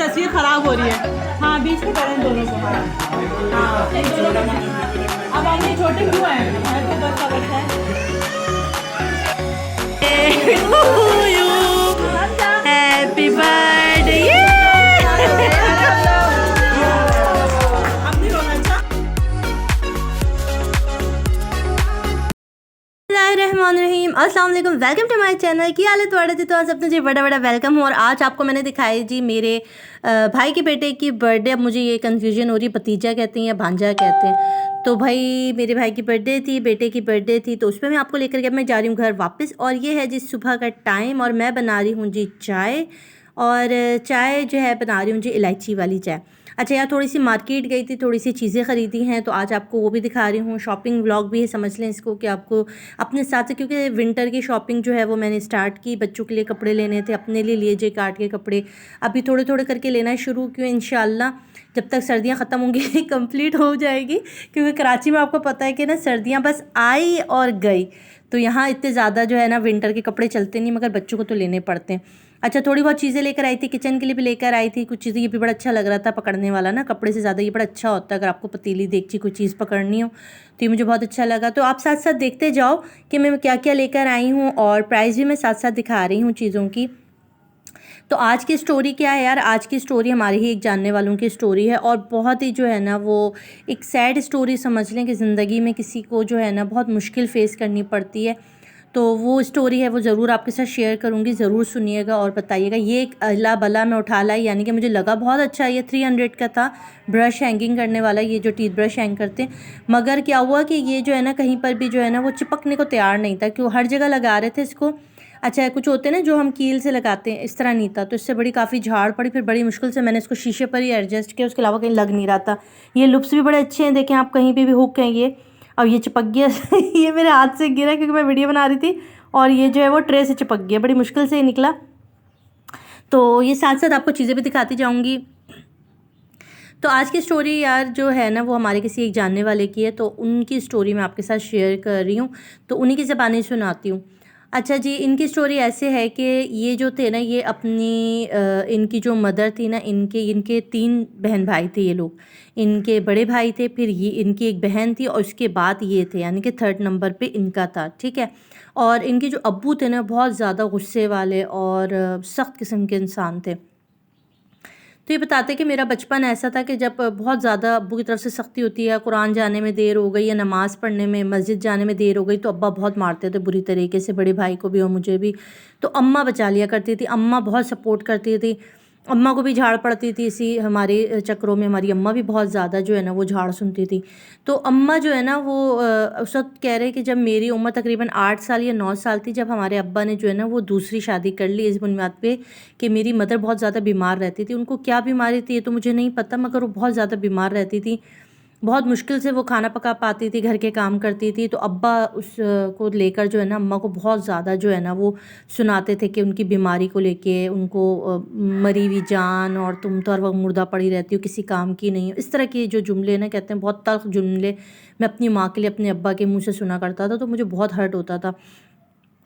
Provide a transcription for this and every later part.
तस्वीर ख़राब हो रही है। हाँ बीच में करें दोनों को। हाँ एक दोनों को। अब आप ये छोटे क्यों हैं? तो बस का बच्चा है। Happy birthday. रहीम अस्सलाम वालेकुम, वेलकम टू माय चैनल। की हालत वाड़े थी तो आज अपने जी बड़ा बड़ा वेलकम हो। और आज आपको मैंने दिखाई जी मेरे भाई के बेटे की बर्थडे। अब मुझे ये कन्फ्यूजन हो रही है, भतीजा कहते हैं या भांजा कहते हैं। तो भाई मेरे भाई की बर्थडे थी, बेटे की बर्थडे थी, तो उस पर मैं आपको लेकर के मैं जा रही हूँ घर वापस। और ये है जी सुबह का टाइम और मैं बना रही हूँ जी चाय। और चाय जो है बना रही हूँ जी इलायची वाली चाय। अच्छा यार, थोड़ी सी मार्केट गई थी, थोड़ी सी चीज़ें ख़रीदी हैं, तो आज आपको वो भी दिखा रही हूँ। शॉपिंग व्लॉग भी है, समझ लें इसको कि आपको अपने साथ से, क्योंकि विंटर की शॉपिंग जो है वो मैंने स्टार्ट की। बच्चों के लिए कपड़े लेने थे, अपने लिए लिए जे काट के कपड़े। अभी थोड़े थोड़े करके लेना शुरू क्यों, इंशाल्लाह जब तक सर्दियाँ ख़त्म होंगी कंप्लीट हो जाएगी। क्योंकि कराची में आपको पता है कि ना सर्दियाँ बस आई और गई, तो यहाँ इतने ज़्यादा जो है ना विंटर के कपड़े चलते नहीं, मगर बच्चों को तो लेने पड़ते हैं। अच्छा थोड़ी बहुत चीज़ें लेकर आई थी, किचन के लिए भी लेकर आई थी कुछ चीज़ें। ये भी बड़ा अच्छा लग रहा था पकड़ने वाला ना, कपड़े से ज़्यादा ये बड़ा अच्छा होता है अगर आपको पतीली देगची कोई चीज़ पकड़नी हो, तो ये मुझे बहुत अच्छा लगा। तो आप साथ साथ देखते जाओ कि मैं क्या क्या लेकर आई हूँ, और प्राइस भी मैं साथ साथ दिखा रही हूँ चीज़ों की। तो आज की स्टोरी क्या है यार, आज की स्टोरी हमारे ही एक जानने वालों की स्टोरी है, और बहुत ही जो है ना वो एक सैड स्टोरी समझ लें कि ज़िंदगी में किसी को जो है ना बहुत मुश्किल फ़ेस करनी पड़ती है। तो वो स्टोरी है, वो ज़रूर आपके साथ शेयर करूँगी, ज़रूर सुनिएगा और बताइएगा। ये एक अला बला में उठा लाई, यानी कि मुझे लगा बहुत अच्छा। ये 300 का था, ब्रश हैंगिंग करने वाला, ये जो टीथ ब्रश हैंग करते हैं। मगर क्या हुआ कि ये जो है ना कहीं पर भी जो है ना वो चिपकने को तैयार नहीं था, क्यों हर जगह लगा रहे थे इसको। अच्छा कुछ होते हैं ना जो हम कील से लगाते हैं, इस तरह नहीं था, तो इससे बड़ी काफ़ी झाड़ पड़ी। फिर बड़ी मुश्किल से मैंने इसको शीशे पर ही एडजस्ट किया, उसके अलावा कहीं लग नहीं रहा था। ये लुप्स भी बड़े अच्छे हैं, देखें आप, कहीं पे भी हुक हैं ये। अब ये चिपक गया ये मेरे हाथ से गिरा क्योंकि मैं वीडियो बना रही थी, और ये जो है वो ट्रे से चिपक गया, बड़ी मुश्किल से निकला। तो ये साथ साथ आपको चीज़ें भी दिखाती जाऊँगी। तो आज की स्टोरी यार जो है ना वो हमारे किसी एक जानने वाले की है, तो उनकी स्टोरी मैं आपके साथ शेयर कर रही हूँ, तो उन्हीं की ज़बानी सुनाती हूँ। अच्छा जी, इनकी स्टोरी ऐसे है कि ये जो थे ना, ये अपनी इनकी जो मदर थी ना, इनके 3 बहन भाई थे ये लोग। इनके बड़े भाई थे, फिर ये इनकी एक बहन थी, और उसके बाद ये थे, यानी कि 3rd नंबर पे इनका था, ठीक है। और इनके जो अब्बू थे ना बहुत ज़्यादा गुस्से वाले और सख्त किस्म के इंसान थे। तो ये बताते कि मेरा बचपन ऐसा था कि जब बहुत ज़्यादा अब्बू की तरफ से सख्ती होती है, कुरान जाने में देर हो गई या नमाज़ पढ़ने में, मस्जिद जाने में देर हो गई, तो अब्बा बहुत मारते थे बुरी तरीके से, बड़े भाई को भी और मुझे भी। तो अम्मा बचा लिया करती थी, अम्मा बहुत सपोर्ट करती थी। अम्मा को भी झाड़ पड़ती थी इसी हमारे चक्करों में, हमारी अम्मा भी बहुत ज़्यादा जो है ना वो झाड़ सुनती थी। तो अम्मा जो है ना वो उस वक्त कह रहे कि जब मेरी उम्र तकरीबन 8 साल या 9 साल थी, जब हमारे अब्बा ने जो है ना वो दूसरी शादी कर ली, इस बुनियाद पे कि मेरी मदर बहुत ज़्यादा बीमार रहती थी। उनको क्या बीमारी थी ये तो मुझे नहीं पता, मगर वो बहुत ज़्यादा बीमार रहती थी। बहुत मुश्किल से वो खाना पका पाती थी, घर के काम करती थी। तो अब्बा उस को लेकर जो है ना अम्मा को बहुत ज़्यादा जो है ना वो सुनाते थे कि उनकी बीमारी को लेके उनको मरी हुई जान, और तुम तो हर वक्त मुर्दा पड़ी रहती हो, किसी काम की नहीं हो, इस तरह के जो जुमले ना कहते हैं, बहुत तल्ख जुमले मैं अपनी माँ के लिए अपने अब्बा के मुँह से सुना करता था, तो मुझे बहुत हर्ट होता था।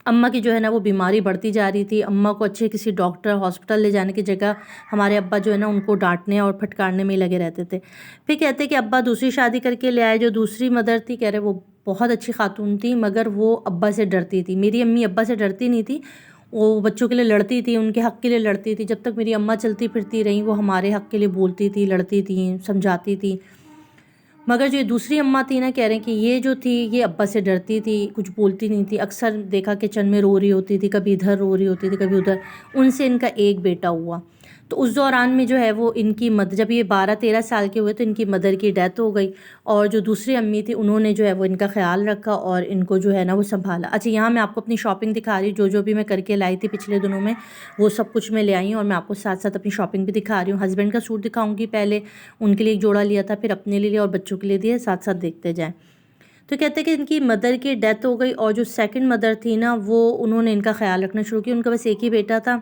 अम्मा की जो है ना वो बीमारी बढ़ती जा रही थी। अम्मा को अच्छे किसी डॉक्टर हॉस्पिटल ले जाने की जगह हमारे अब्बा जो है ना उनको डांटने और फटकारने में ही लगे रहते थे। फिर कहते कि अब्बा दूसरी शादी करके ले आए, जो दूसरी मदर थी कह रहे वो बहुत अच्छी खातून थी, मगर वो अब्बा से डरती थी। मेरी अम्मी अब्बा से डरती नहीं थी, वो बच्चों के लिए लड़ती थी, उनके हक़ के लिए लड़ती थी। जब तक मेरी अम्मा चलती फिरती रहीं, वो हमारे हक़ के लिए बोलती थी, लड़ती थी, समझाती थी। मगर जो ये दूसरी अम्मा थी ना, कह रहे हैं कि ये जो थी ये अब्बा से डरती थी, कुछ बोलती नहीं थी। अक्सर देखा किचन में रो रही होती थी, कभी इधर रो रही होती थी, कभी उधर। उनसे इनका एक बेटा हुआ। तो उस दौरान में जो है वो इनकी मदर, जब ये 12-13 साल के हुए तो इनकी मदर की डेथ हो गई, और जो दूसरी अम्मी थी उन्होंने जो है वो इनका ख्याल रखा और इनको जो है ना वो संभाला। अच्छा यहाँ मैं आपको अपनी शॉपिंग दिखा रही हूँ, जो भी मैं करके लाई थी पिछले दिनों में, वो सब कुछ मैं ले आई हूँ, और मैं आपको साथ साथ अपनी शॉपिंग भी दिखा रही हूँ। हस्बैंड का सूट दिखाऊंगी पहले, उनके लिए एक जोड़ा लिया था, फिर अपने लिए लिया और बच्चों के लिए दिया, साथ साथ देखते जाएँ। तो कहते हैं कि इनकी मदर की डेथ हो गई, और जो सेकंड मदर थी ना वो उन्होंने इनका ख्याल रखना शुरू किया। उनका बस एक ही बेटा था,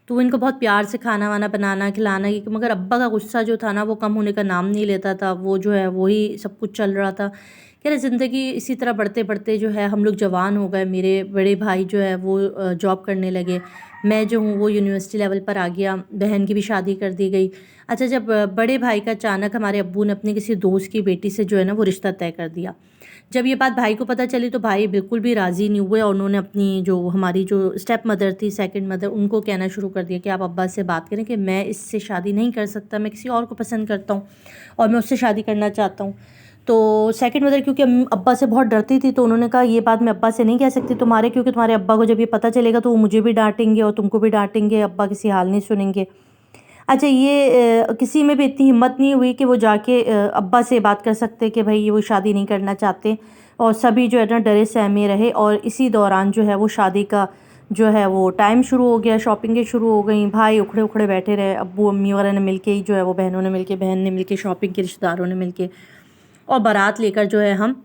तो इनको बहुत प्यार से खाना वाना बनाना खिलाना, कि मगर अब्बा का गुस्सा जो था ना वो कम होने का नाम नहीं लेता था। वो जो है वही सब कुछ चल रहा था। कह रहे ज़िंदगी इसी तरह बढ़ते बढ़ते जो है हम लोग जवान हो गए। मेरे बड़े भाई जो है वो जॉब करने लगे, मैं जो हूँ वो यूनिवर्सिटी लेवल पर आ गया, बहन की भी शादी कर दी गई। अच्छा, जब बड़े भाई का अचानक हमारे अब्बू ने अपने किसी दोस्त की बेटी से जो है ना वो रिश्ता तय कर दिया। जब ये बात भाई को पता चली तो भाई बिल्कुल भी राज़ी नहीं हुए, और उन्होंने अपनी जो हमारी जो स्टेप मदर थी, सेकंड मदर, उनको कहना शुरू कर दिया कि आप अब्बा से बात करें कि मैं इससे शादी नहीं कर सकता, मैं किसी और को पसंद करता हूँ और मैं उससे शादी करना चाहता हूँ। तो सेकंड मदर क्योंकि अब्बा से बहुत डरती थी, तो उन्होंने कहा ये बात मैं अब्बा से नहीं कह सकती तुम्हारे, क्योंकि तुम्हारे अब्बा को जब ये पता चलेगा तो वो मुझे भी डांटेंगे और तुमको भी डांटेंगे, अब्बा किसी हाल नहीं सुनेंगे। अच्छा, ये किसी में भी इतनी हिम्मत नहीं हुई कि वो जाके अब्बा से बात कर सकते कि भाई ये वो शादी नहीं करना चाहते, और सभी जो है ना डरे सहमे रहे। और इसी दौरान जो है वो शादी का जो है वो टाइम शुरू हो गया, शॉपिंगें शुरू हो गई, भाई उखड़े उखड़े बैठे रहे, अब्बू अम्मी वगैरह ने मिलके ही जो है वो बहनों ने मिलके, बहन ने मिलके, शॉपिंग के रिश्तेदारों ने मिलके, और बारात लेकर जो है हम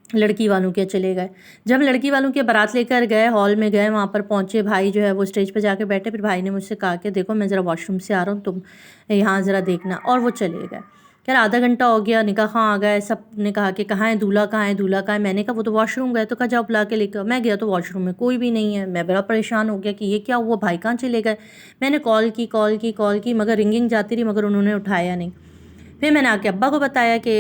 लड़की वालों के चले गए। जब लड़की वालों के बारात लेकर गए, हॉल में गए, वहाँ पर पहुँचे, भाई जो है वो स्टेज पे जाके बैठे। फिर भाई ने मुझसे कहा कि देखो मैं ज़रा वॉशरूम से आ रहा हूँ, तुम यहाँ ज़रा देखना, और वो चले गए। यार आधा घंटा हो गया, निकाह खां आ गए, सब ने कहा कि कहाँ है दूल्हा, कहाँ है दूल्हा, कहाँ है। मैंने कहा वो तो वॉशरूम गए। तो कहा जाओ बुला के लेकर। मैं गया तो वॉशरूम में कोई भी नहीं है। मैं बड़ा परेशान हो गया कि ये क्या हुआ, भाई कहाँ चले गए। मैंने कॉल की मगर रिंगिंग जाती रही, मगर उन्होंने उठाया नहीं। फिर मैंने आके अब्बा को बताया कि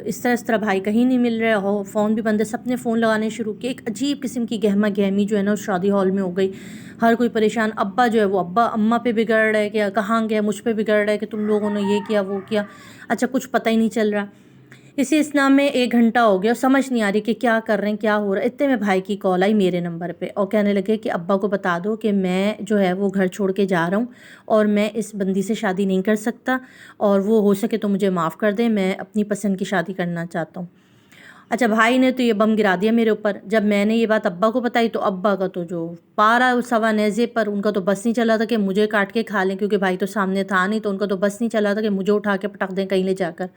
इस तरह भाई कहीं नहीं मिल रहे हो, फ़ोन भी बंद है। सबने फ़ोन लगाने शुरू किए। एक अजीब किस्म की गहमा गहमी जो है ना उस शादी हॉल में हो गई। हर कोई परेशान। अब्बा जो है वो अब्बा अम्मा पे बिगड़ रहा है कि कहाँ गया, मुझ पे बिगड़ रहा है कि तुम लोगों ने ये किया वो किया। अच्छा, कुछ पता ही नहीं चल रहा। इसी इस्नाम में 1 घंटा हो गया, समझ नहीं आ रही कि क्या कर रहे हैं, क्या हो रहा है। इतने में भाई की कॉल आई मेरे नंबर पे, और कहने लगे कि अब्बा को बता दो कि मैं जो है वो घर छोड़ के जा रहा हूँ और मैं इस बंदी से शादी नहीं कर सकता, और वो हो सके तो मुझे माफ़ कर दें, मैं अपनी पसंद की शादी करना चाहता हूँ। अच्छा, भाई ने तो ये बम गिरा दिया मेरे ऊपर। जब मैंने ये बात अब्बा को बताई तो अब्बा का तो जो पारा सवा नेज़े पर, उनका तो बस नहीं चला था कि मुझे काट के खा लें, क्योंकि भाई तो सामने था नहीं, तो उनका तो बस नहीं चला था कि मुझे उठा के पटक दें कहीं ले जाकर।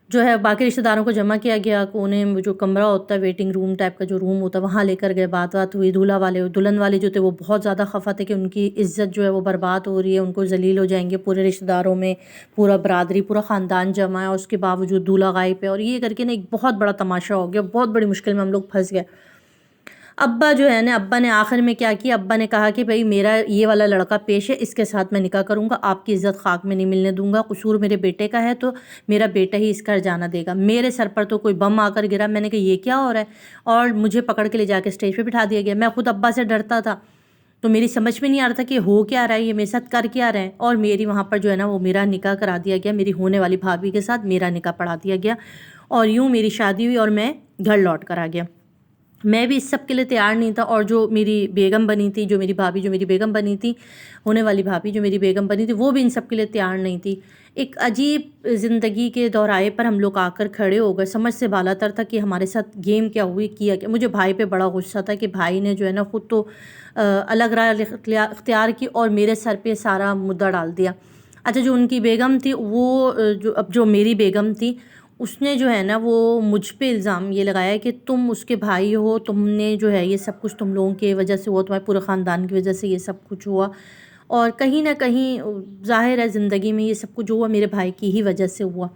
जो है बाकी रिश्तेदारों को जमा किया गया, कोने में जो कमरा होता है, वेटिंग रूम टाइप का जो रूम होता है, वहाँ लेकर गए। बात हुई। दुल्हन वाले जो थे वो बहुत ज़्यादा खफा थे कि उनकी इज़्ज़त जो है वो बर्बाद हो रही है, उनको जलील हो जाएंगे। पूरे रिश्तेदारों में पूरा बरादरी, पूरा ख़ानदान जमा है, और उसके बावजूद दूल्हा गायब है, और ये करके ना एक बहुत बड़ा तमाशा हो गया। बहुत बड़ी मुश्किल में हम लोग फंस गए। अब्बा जो है ना, अब्बा ने आखिर में क्या किया, अब्बा ने कहा कि भाई मेरा ये वाला लड़का पेश है, इसके साथ मैं निकाह करूँगा, आपकी इज़्ज़त खाक में नहीं मिलने दूंगा। कसूर मेरे बेटे का है तो मेरा बेटा ही इसका जाना देगा। मेरे सर पर तो कोई बम आकर गिरा। मैंने कहा ये क्या हो रहा है, और मुझे पकड़ के ले जाके स्टेज पे बिठा दिया गया। मैं खुद अब्बा से डरता था, तो मेरी समझ में नहीं आ रहा था कि हो क्या रहा है, ये मेरे साथ कर क्या रहा है। और मेरी वहाँ पर जो है ना वो मेरा निकाह करा दिया गया, मेरी होने वाली भाभी के साथ मेरा निकाह पढ़ा दिया गया, और यूँ मेरी शादी हुई और मैं घर लौट कर आ गया। मैं भी इस सब के लिए तैयार नहीं था, और जो मेरी बेगम बनी थी, जो मेरी भाभी, जो मेरी बेगम बनी थी, होने वाली भाभी जो मेरी बेगम बनी थी, वो भी इन सब के लिए तैयार नहीं थी। एक अजीब ज़िंदगी के दोराहे पर हम लोग आकर खड़े हो गए। समझ से बालातर था कि हमारे साथ गेम क्या हुई, किया क्या। मुझे भाई पे बड़ा गुस्सा था कि भाई ने जो है ना ख़ुद तो अलग राह इख्तियार की और मेरे सर पे सारा मुद्दा डाल दिया। अच्छा, जो उनकी बेगम थी वो जो मेरी बेगम थी, उसने जो है ना वो मुझ पे इल्ज़ाम ये लगाया कि तुम उसके भाई हो, तुमने जो है ये सब कुछ तुम लोगों की वजह से हुआ, तुम्हारे पूरे ख़ानदान की वजह से ये सब कुछ हुआ, और कहीं ना कहीं ज़ाहिर है ज़िंदगी में ये सब कुछ जो हुआ मेरे भाई की ही वजह से हुआ।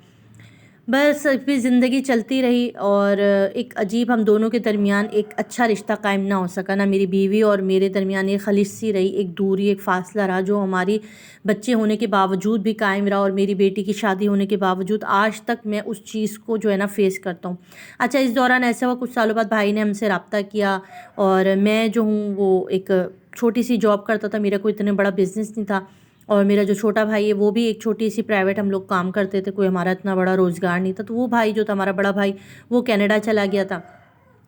बस फिर ज़िंदगी चलती रही, और एक अजीब हम दोनों के दरमियान एक अच्छा रिश्ता कायम ना हो सका। ना मेरी बीवी और मेरे दरमियान एक खलिश सी रही, एक दूरी, एक फ़ासला रहा, जो हमारी बच्चे होने के बावजूद भी कायम रहा, और मेरी बेटी की शादी होने के बावजूद आज तक मैं उस चीज़ को जो है ना फ़ेस करता हूँ। अच्छा, इस दौरान ऐसा हुआ, कुछ सालों बाद भाई ने हमसे रब्ता किया, और मैं जो हूँ वो एक छोटी सी जॉब करता था, मेरा कोई इतना बड़ा बिज़नेस नहीं था, और मेरा जो छोटा भाई है वो भी एक छोटी सी प्राइवेट हम लोग काम करते थे, कोई हमारा इतना बड़ा रोज़गार नहीं था। तो वो भाई जो था, हमारा बड़ा भाई, वो कनाडा चला गया था,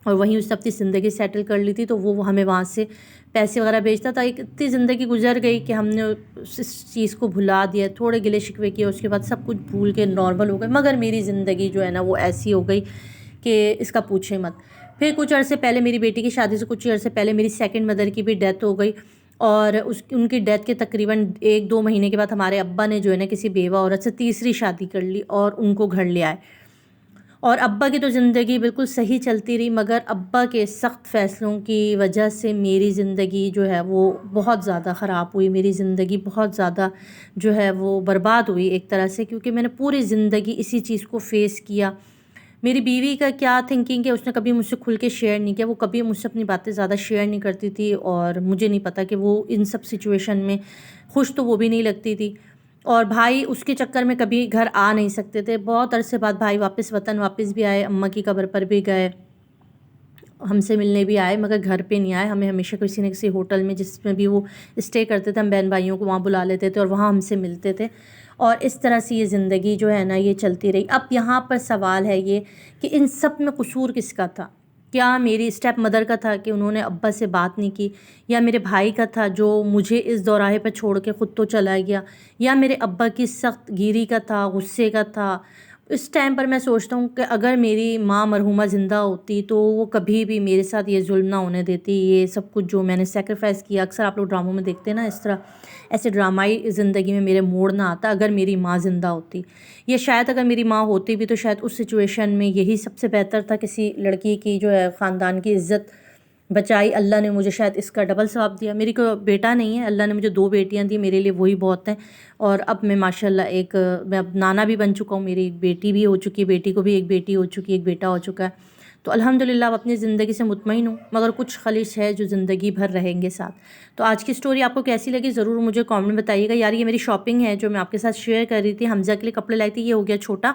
और वहीं उसने अपनी ज़िंदगी सेटल कर ली थी, तो वो हमें वहाँ से पैसे वगैरह भेजता था। एक इतनी ज़िंदगी गुजर गई कि हमने इस चीज़ को भुला दिया, थोड़े गिले शिकवे किए, उसके बाद सब कुछ भूल के नॉर्मल हो गए। मगर मेरी ज़िंदगी जो है ना वो ऐसी हो गई कि इसका पूछे मत। फिर कुछ अर्से पहले, मेरी बेटी की शादी से कुछ अर्से पहले, मेरी सेकंड मदर की भी डेथ हो गई, और उनकी डेथ के तकरीबन 1-2 महीने के बाद हमारे अब्बा ने जो है ना किसी बेवा औरत से तीसरी शादी कर ली और उनको घर ले आए। और अब्बा की तो ज़िंदगी बिल्कुल सही चलती रही, मगर अब्बा के सख्त फ़ैसलों की वजह से मेरी ज़िंदगी जो है वो बहुत ज़्यादा ख़राब हुई। मेरी ज़िंदगी बहुत ज़्यादा जो है वो बर्बाद हुई एक तरह से, क्योंकि मैंने पूरी ज़िंदगी इसी चीज़ को फ़ेस किया। मेरी बीवी का क्या थिंकिंग है, उसने कभी मुझसे खुल के शेयर नहीं किया, वो कभी मुझसे अपनी बातें ज़्यादा शेयर नहीं करती थी, और मुझे नहीं पता कि वो इन सब सिचुएशन में खुश तो वो भी नहीं लगती थी। और भाई उसके चक्कर में कभी घर आ नहीं सकते थे। बहुत अरसे बाद भाई वापस वतन वापस भी आए, अम्मा की कब्र पर भी गए, हमसे मिलने भी आए, मगर घर पे नहीं आए। हमें हमेशा किसी न किसी होटल में जिसमें भी वो स्टे करते थे, हम बहन भाइयों को वहाँ बुला लेते थे और वहाँ हमसे मिलते थे। और इस तरह से ये ज़िंदगी जो है ना ये चलती रही। अब यहाँ पर सवाल है ये कि इन सब में कसूर किसका था? क्या मेरी स्टेप मदर का था कि उन्होंने अब्बा से बात नहीं की, या मेरे भाई का था जो मुझे इस दौराहे पर छोड़ के ख़ुद तो चला गया, या मेरे अब्बा की सख्त गिरी का था, गुस्से का था? इस टाइम पर मैं सोचता हूँ कि अगर मेरी माँ मरहूमा ज़िंदा होती तो वो कभी भी मेरे साथ ये जुल्म ना होने देती। ये सब कुछ जो मैंने सेक्रीफाइस किया, अक्सर आप लोग ड्रामों में देखते हैं ना, इस तरह ऐसे ड्रामाई ज़िंदगी में मेरे मोड़ ना आता अगर मेरी माँ ज़िंदा होती। या शायद अगर मेरी माँ होती भी तो शायद उस सिचुएशन में यही सबसे बेहतर था, किसी लड़की की जो है ख़ानदान की इज़्ज़त बचाई। अल्लाह ने मुझे शायद इसका डबल सवाब दिया। मेरी कोई बेटा नहीं है, अल्लाह ने मुझे 2 बेटियां दी, मेरे लिए वही बहुत हैं। और अब मैं माशाल्लाह मैं अब नाना भी बन चुका हूँ, मेरी एक बेटी भी हो चुकी है, बेटी को भी एक बेटी हो चुकी है, एक बेटा हो चुका है। तो अल्हम्दुलिल्लाह अब अपनी ज़िंदगी से मुतमईन हूँ, मगर कुछ खलिश है जो ज़िंदगी भर रहेंगे साथ। तो आज की स्टोरी आपको कैसी लगी ज़रूर मुझे कमेंट में बताइएगा। यार ये मेरी शॉपिंग है जो मैं आपके साथ शेयर कर रही थी। हमज़ा के लिए कपड़े लाई थी, ये हो गया छोटा,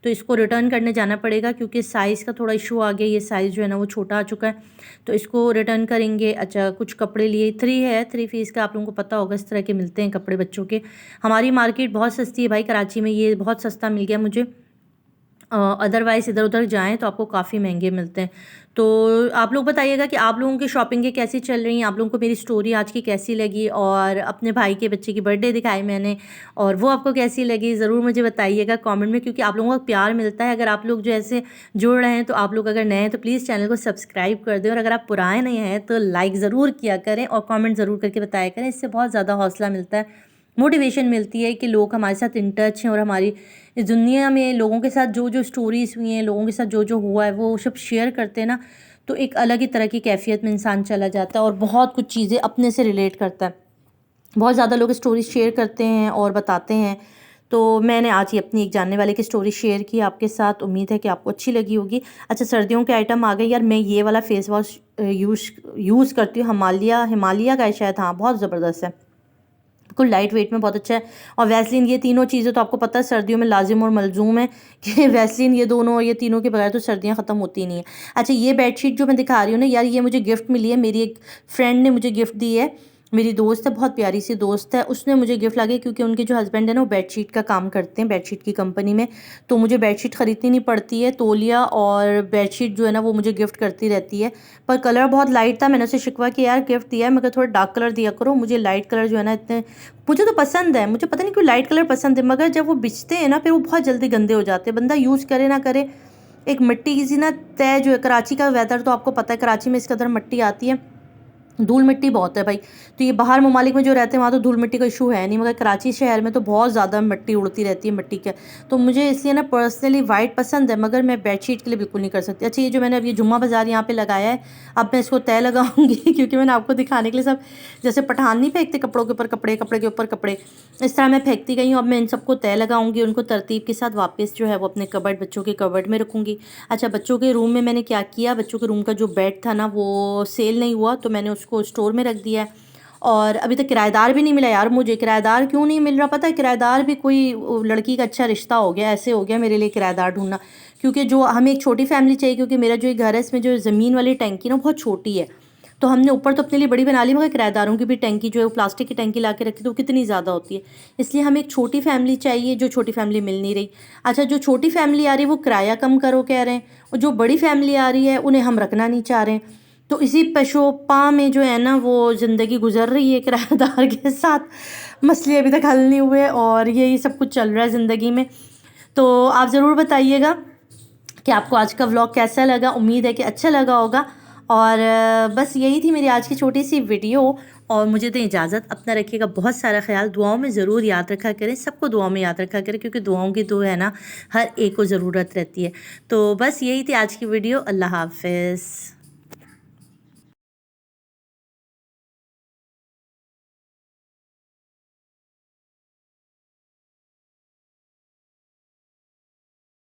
तो इसको रिटर्न करने जाना पड़ेगा क्योंकि साइज़ का थोड़ा इशू आ गया। ये साइज़ जो है ना वो छोटा आ चुका है, तो इसको रिटर्न करेंगे। अच्छा, कुछ कपड़े लिए, 3 पीस का, आप लोगों को पता होगा इस तरह के मिलते हैं कपड़े बच्चों के। हमारी मार्केट बहुत सस्ती है भाई, कराची में ये बहुत सस्ता मिल गया मुझे। अदरवाइज़ इधर उधर जाएँ तो आपको काफ़ी महंगे मिलते हैं। तो आप लोग बताइएगा कि आप लोगों की शॉपिंगें कैसी चल रही हैं, आप लोगों को मेरी स्टोरी आज की कैसी लगी, और अपने भाई के बच्चे की बर्थडे दिखाई मैंने, और वो आपको कैसी लगी ज़रूर मुझे बताइएगा कमेंट में, क्योंकि आप लोगों का प्यार मिलता है। अगर आप लोग जो ऐसे जुड़ रहे हैं, तो आप लोग अगर नए हैं तो प्लीज़ चैनल को सब्सक्राइब कर दें, और अगर आप पुराने नहीं हैं तो लाइक ज़रूर किया करें और कमेंट ज़रूर करके बताया करें। इससे बहुत ज़्यादा हौसला मिलता है, मोटिवेशन मिलती है कि लोग हमारे साथ इन टच हैं, और हमारी इस दुनिया में लोगों के साथ जो जो स्टोरीज़ हुई हैं, लोगों के साथ जो जो हुआ है वो सब शेयर करते हैं ना, तो एक अलग ही तरह की कैफियत में इंसान चला जाता है और बहुत कुछ चीज़ें अपने से रिलेट करता है। बहुत ज़्यादा लोग स्टोरी शेयर करते हैं और बताते हैं। तो मैंने आज ये अपनी एक जानने वाले की स्टोरी शेयर की आपके साथ, उम्मीद है कि आपको अच्छी लगी होगी। अच्छा, सर्दियों के आइटम आ गए यार। मैं ये वाला फेस वॉश यूज़ करती हूँ, हिमालया का है शायद, हाँ बहुत ज़बरदस्त है, बिल्कुल लाइट वेट में बहुत अच्छा है। और वैसलीन, ये तीनों चीज़ें तो आपको पता है सर्दियों में लाजिम और मलजूम है कि वैसलीन, ये तीनों के बगैर तो सर्दियाँ ख़त्म होती नहीं है। अच्छा, ये बेडशीट जो मैं दिखा रही हूँ ना यार, ये मुझे गिफ्ट मिली है, मेरी एक फ्रेंड ने मुझे गिफ्ट दी है। मेरी दोस्त है, बहुत प्यारी सी दोस्त है, उसने मुझे गिफ्ट ला के, क्योंकि उनके जो हस्बैंड है ना वो बेडशीट का काम करते हैं, बेडशीट की कंपनी में, तो मुझे बेडशीट ख़रीदनी नहीं पड़ती है। तौलिया और बेडशीट जो है ना वो मुझे गिफ्ट करती रहती है। पर कलर बहुत लाइट था, मैंने उसे शिकवा किया, यार गिफ्ट दिया है मगर थोड़ा डार्क कलर दिया करो, मुझे लाइट कलर जो है ना इतने, मुझे तो पसंद है, मुझे पता नहीं क्यों लाइट कलर पसंद है, मगर जब वो बिछते हैं ना फिर वो बहुत जल्दी गंदे हो जाते हैं, बंदा यूज़ करे ना करे। एक मिट्टी की सी ना तय जो है, कराची का वेदर तो आपको पता है, कराची में इस कदर मिट्टी आती है, धूल मिट्टी बहुत है भाई। तो ये बाहर ममालिक में जो रहते हैं वहाँ तो धूल मिट्टी का इशू है नहीं, मगर कराची शहर में तो बहुत ज़्यादा मिट्टी उड़ती रहती है, मिट्टी का। तो मुझे इसलिए ना पर्सनली वाइट पसंद है, मगर मैं बेडशीट के लिए बिल्कुल नहीं कर सकती। अच्छा, ये जो मैंने अभी जुम्मा बाज़ार यहाँ पे लगाया है, अब मैं इसको तय लगाऊंगी क्योंकि मैंने आपको दिखाने के लिए सब, जैसे पठान नहीं फेंकते कपड़ों के ऊपर कपड़े, कपड़े के ऊपर कपड़े, इस तरह मैं फेंकती गई हूँ। अब मैं इन सबको तय लगाऊंगी, उनको तरतीब के साथ वापस जो है वो अपने कबर्ड, बच्चों के कबर्ड में रखूँगी। अच्छा, बच्चों के रूम में मैंने क्या किया, बच्चों के रूम का जो बेड था ना वो सेल नहीं हुआ, तो मैंने उसको स्टोर में रख दिया है। और अभी तक किराएदार भी नहीं मिला यार मुझे। किराएदार क्यों नहीं मिल रहा पता है, किराएदार भी कोई लड़की का अच्छा रिश्ता हो गया, ऐसे हो गया मेरे लिए किराएदार ढूंढना, क्योंकि जो हमें एक छोटी फैमिली चाहिए, क्योंकि मेरा जो घर है इसमें जो ज़मीन वाली टैंकी ना बहुत छोटी है, तो हमने ऊपर तो अपने लिए बड़ी बना ली, मगर किराएदारों की भी टैंकी जो है वो प्लास्टिक की टैंकी ला के रखी, तो कितनी ज़्यादा होती है, इसलिए हमें एक छोटी फैमिली चाहिए, जो छोटी फैमिली मिल नहीं रही। अच्छा, जो छोटी फैमिली आ रही है वो किराया कम करो कह रहे हैं, और जो बड़ी फैमिली आ रही है उन्हें हम रखना नहीं चाह रहे हैं। तो इसी पेशोपा में जो है ना वो ज़िंदगी गुजर रही है किराएदार के साथ, मसले अभी तक हल नहीं हुए, और यही सब कुछ चल रहा है ज़िंदगी में। तो आप ज़रूर बताइएगा कि आपको आज का व्लॉग कैसा लगा, उम्मीद है कि अच्छा लगा होगा। और बस यही थी मेरी आज की छोटी सी वीडियो। और मुझे दें इजाज़त, अपना रखिएगा बहुत सारा ख्याल, दुआओं में ज़रूर याद रखा करें, सबको दुआओं में याद रखा करें, क्योंकि दुआओं की तो है ना हर एक को ज़रूरत रहती है। तो बस यही थी आज की वीडियो। अल्लाह हाफ़िज़।